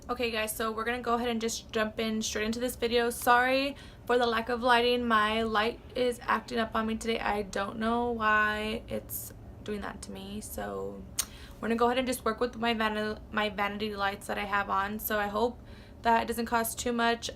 Okay guys, so we're gonna go ahead and just jump in straight into this video. Sorry for the lack of lighting. My light is acting up on me today. I don't know why it's doing that to me. So we're gonna go ahead and just work with my vanity lights that I have on. So I hope that it doesn't cause too much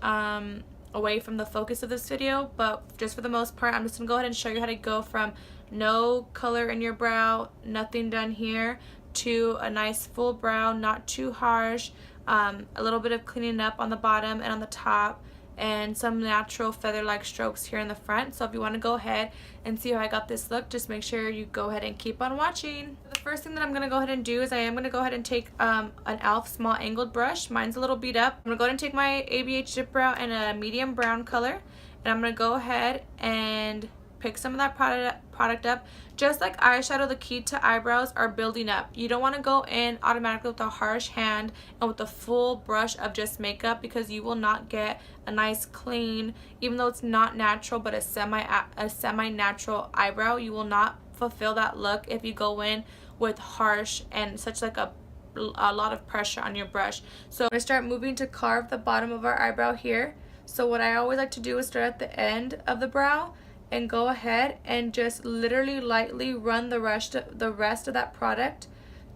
away from the focus of this video, but just for the most part, I'm just gonna go ahead and show you how to go from no color in your brow, nothing done here, to a nice full brow, not too harsh, a little bit of cleaning up on the bottom and on the top, and some natural feather-like strokes here in the front. So if you want to go ahead and see how I got this look, just make sure you go ahead and keep on watching. The first thing that I'm going to go ahead and do is I am going to go ahead and take an e.l.f. small angled brush. Mine's a little beat up. I'm going to go ahead and take my ABH dip brow in a medium brown color, and I'm going to go ahead and pick some of that product up. Just like eyeshadow, the key to eyebrows are building up. You don't want to go in automatically with a harsh hand and with a full brush of just makeup, because you will not get a nice clean, even though it's not natural but a semi-natural eyebrow. You will not fulfill that look if you go in with harsh and such like a lot of pressure on your brush. So I'm going to start moving to carve the bottom of our eyebrow here. So what I always like to do is start at the end of the brow and go ahead and just literally lightly run the rest of that product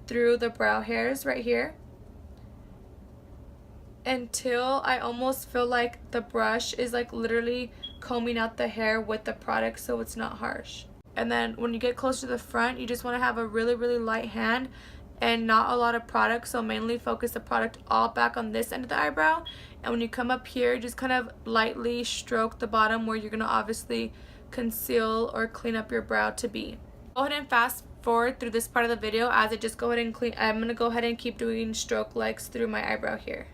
through the brow hairs right here until I almost feel like the brush is like literally combing out the hair with the product, so it's not harsh. And then when you get close to the front, you just want to have a really light hand and not a lot of product, so mainly focus the product all back on this end of the eyebrow. And when you come up here, just kind of lightly stroke the bottom where you're going to obviously conceal or clean up your brow to be. Go ahead and fast forward through this part of the video as I just go ahead and clean. I'm going to go ahead and keep doing stroke legs through my eyebrow here.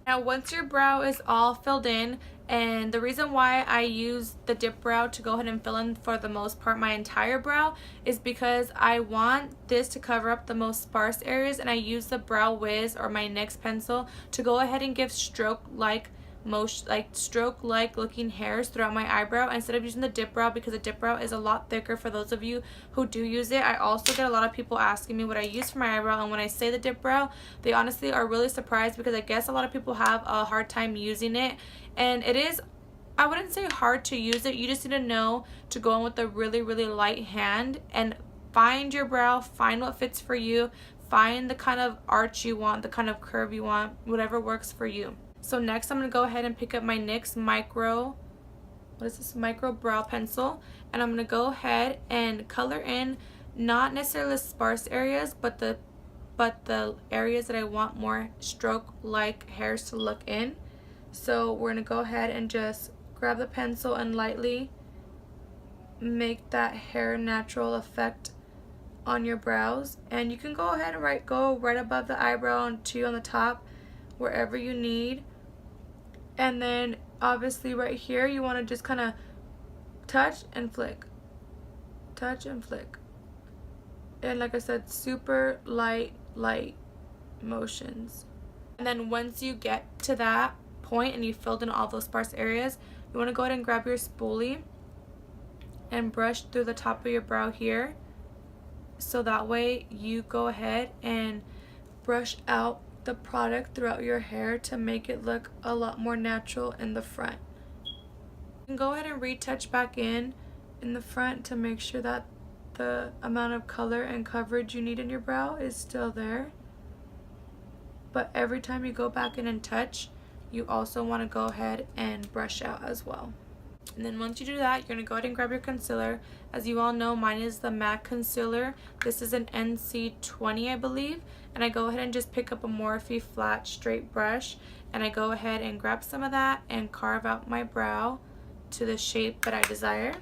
Now once your brow is all filled in, and the reason why I use the dip brow to go ahead and fill in for the most part my entire brow is because I want this to cover up the most sparse areas, and I use the Brow Wiz or my NYX pencil to go ahead and give stroke-like motion, like stroke-like looking hairs throughout my eyebrow instead of using the dip brow, because the dip brow is a lot thicker for those of you who do use it. I also get a lot of people asking me what I use for my eyebrow, and when I say the dip brow, they honestly are really surprised, because I guess a lot of people have a hard time using it, and it is, I wouldn't say hard to use it. You just need to know to go in with a really light hand and find your brow, find what fits for you, find the kind of arch you want, the kind of curve you want, whatever works for you. So next I'm going to go ahead and pick up my NYX micro brow pencil, and I'm going to go ahead and color in not necessarily the sparse areas, but the areas that I want more stroke-like hairs to look in. So we're going to go ahead and just grab the pencil and lightly make that hair natural effect on your brows. And you can go ahead and go right above the eyebrow and two on the top, wherever you need. And then obviously right here you want to just kind of touch and flick, touch and flick, and like I said, super light motions. And then once you get to that point and you filled in all those sparse areas, you want to go ahead and grab your spoolie and brush through the top of your brow here, so that way you go ahead and brush out the product throughout your hair to make it look a lot more natural in the front. You can go ahead and retouch back in the front to make sure that the amount of color and coverage you need in your brow is still there. But every time you go back in and touch, you also want to go ahead and brush out as well. And then once you do that, you're going to go ahead and grab your concealer. As you all know, mine is the MAC concealer. This is an NC20, I believe. And I go ahead and just pick up a Morphe flat straight brush, and I go ahead and grab some of that and carve out my brow to the shape that I desire.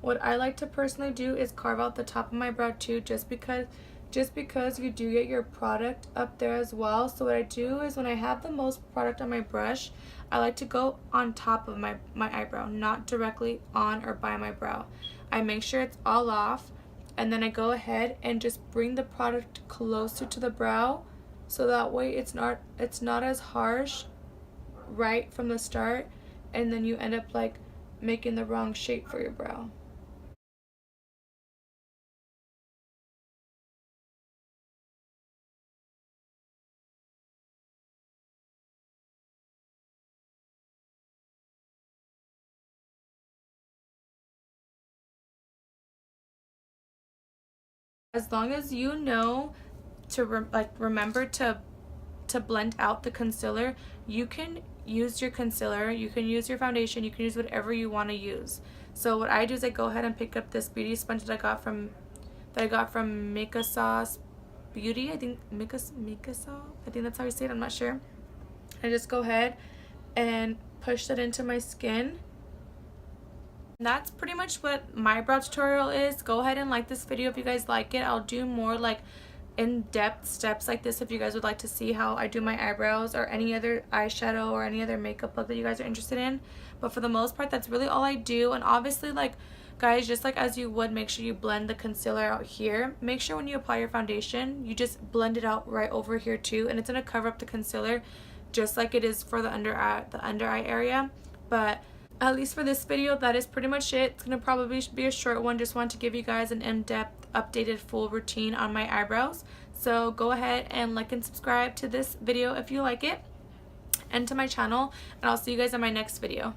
What I like to personally do is carve out the top of my brow too, just because just because you do get your product up there as well. So what I do is when I have the most product on my brush, I like to go on top of my eyebrow, not directly on or by my brow. I make sure it's all off, and then I go ahead and just bring the product closer to the brow, so that way it's not as harsh right from the start, and then you end up like making the wrong shape for your brow. As long as you know to remember to blend out the concealer, you can use your concealer, you can use your foundation, you can use whatever you want to use. So what I do is I go ahead and pick up this beauty sponge that I got from Mika Sauce Beauty. I think Mika Sauce, I think that's how you say it, I'm not sure. I just go ahead and push that into my skin. And that's pretty much what my brow tutorial is. Go ahead and like this video if you guys like it. I'll do more like in-depth steps like this if you guys would like to see how I do my eyebrows or any other eyeshadow or any other makeup look that you guys are interested in. But for the most part, that's really all I do. And obviously, like, guys, just like as you would, make sure you blend the concealer out here. Make sure when you apply your foundation, you just blend it out right over here too, and it's going to cover up the concealer just like it is for the under eye area. But at least for this video, that is pretty much it. It's going to probably be a short one. Just want to give you guys an in-depth, updated, full routine on my eyebrows. So go ahead and like and subscribe to this video if you like it, and to my channel, and I'll see you guys in my next video.